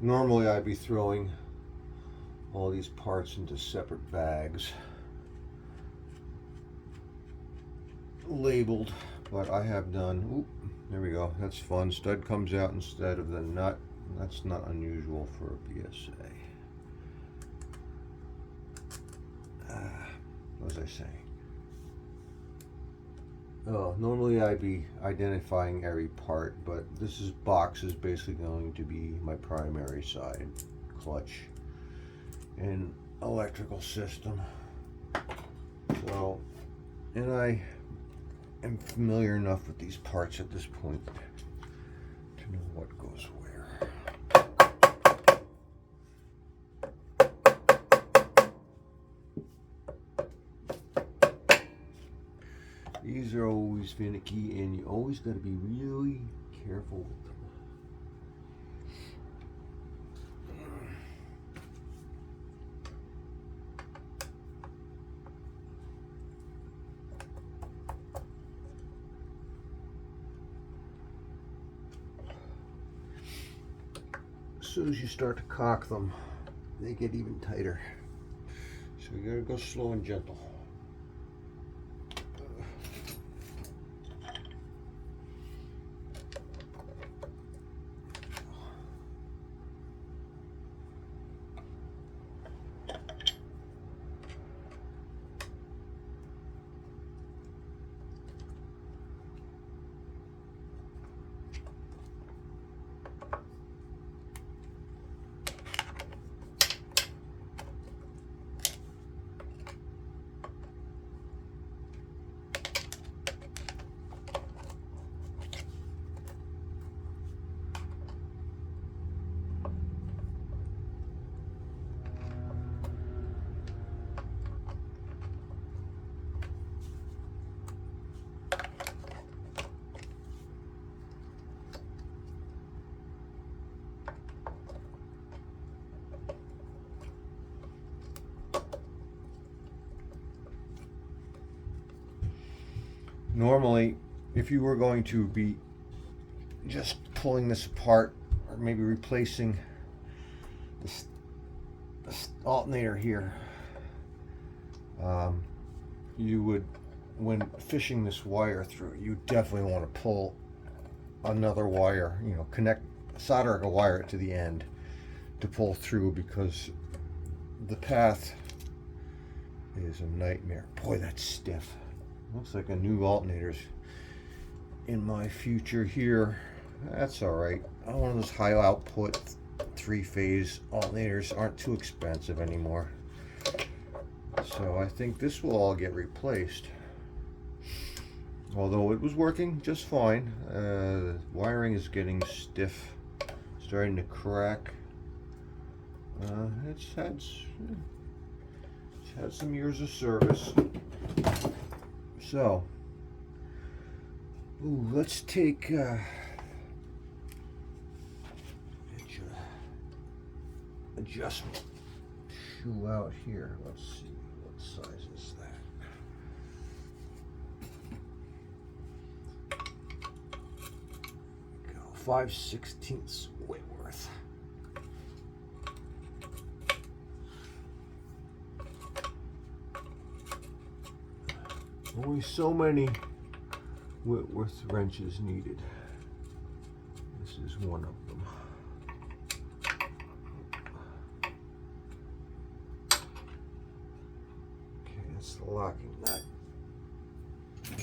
Normally I'd be throwing all these parts into separate bags labeled, but I have done, oop, there we go, that's fun. Stud comes out instead of the nut. That's not unusual for a BSA. What was I saying? Oh, normally I'd be identifying every part, but this box is basically going to be my primary side, clutch and electrical system. So, and I am familiar enough with these parts at this point to know what goes where. These are always finicky, and you always got to be really careful with them. As soon as you start to cock them, they get even tighter. So you gotta go slow and gentle. Normally, if you were going to be just pulling this apart, or maybe replacing this alternator here, you would, when fishing this wire through, you definitely want to pull another wire, you know, solder a wire to the end to pull through, because the path is a nightmare. Boy, that's stiff. Looks like a new alternator's in my future here. That's all right. One of those high output 3-phase alternators aren't too expensive anymore. So I think this will all get replaced. Although it was working just fine. The wiring is getting stiff, starting to crack. It's had some years of service. So, let's take adjustment shoe out here. Let's see, what size is that? Go 5/16 Whitworth. Only so many Whitworth wrenches needed. This is one of them. Okay, that's the locking nut. There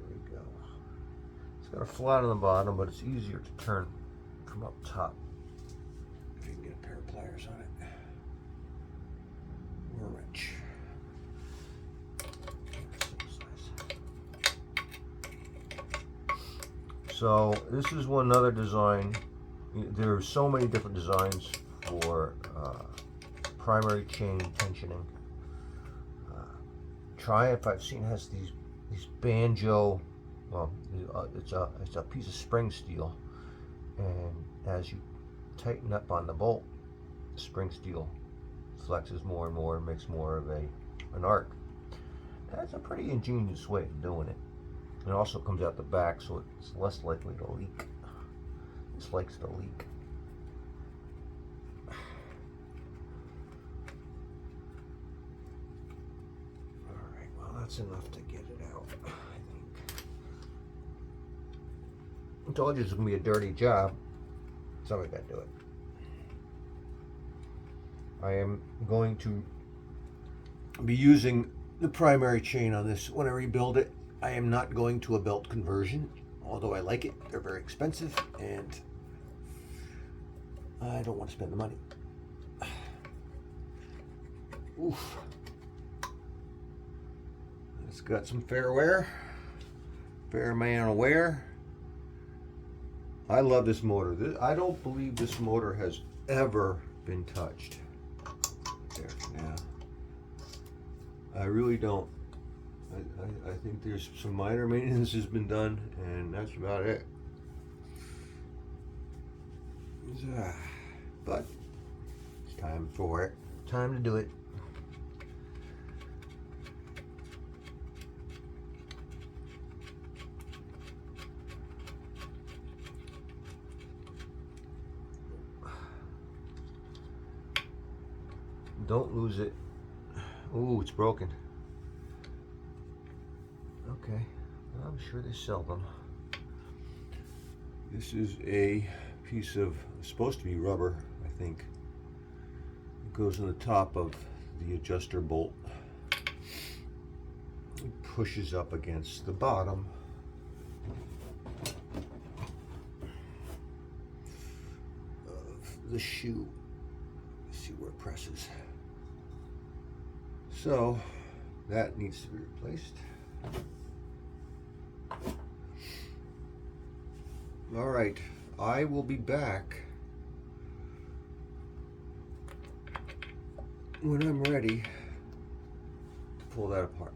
we go. It's got a flat on the bottom, but it's easier to turn from up top. If you can get a pair of pliers on it. Or a wrench. So this is one other design. There are so many different designs for primary chain tensioning. Triumph, I've seen, has these banjo. Well, it's a piece of spring steel, and as you tighten up on the bolt, the spring steel flexes more and more and makes more of an arc. That's a pretty ingenious way of doing it. It also comes out the back, so it's less likely to leak. This likes to leak. Alright, well that's enough to get it out, I think. I told you it's going to be a dirty job. Somebody got to do it. I am going to be using the primary chain on this when I rebuild it. I am not going to a belt conversion, although I like it. They're very expensive and I don't want to spend the money. Oof. It's got some fair wear. Fair amount of wear. I love this motor. I don't believe this motor has ever been touched. There, yeah. I really don't. I think there's some minor maintenance has been done, and that's about it. But it's time for it. Time to do it. Don't lose it. Ooh, it's broken. Okay, I'm sure they sell them. This is a piece of, supposed to be rubber, I think. It goes on the top of the adjuster bolt. It pushes up against the bottom. Of the shoe. Let's see where it presses. So that needs to be replaced. All right, I will be back when I'm ready to pull that apart.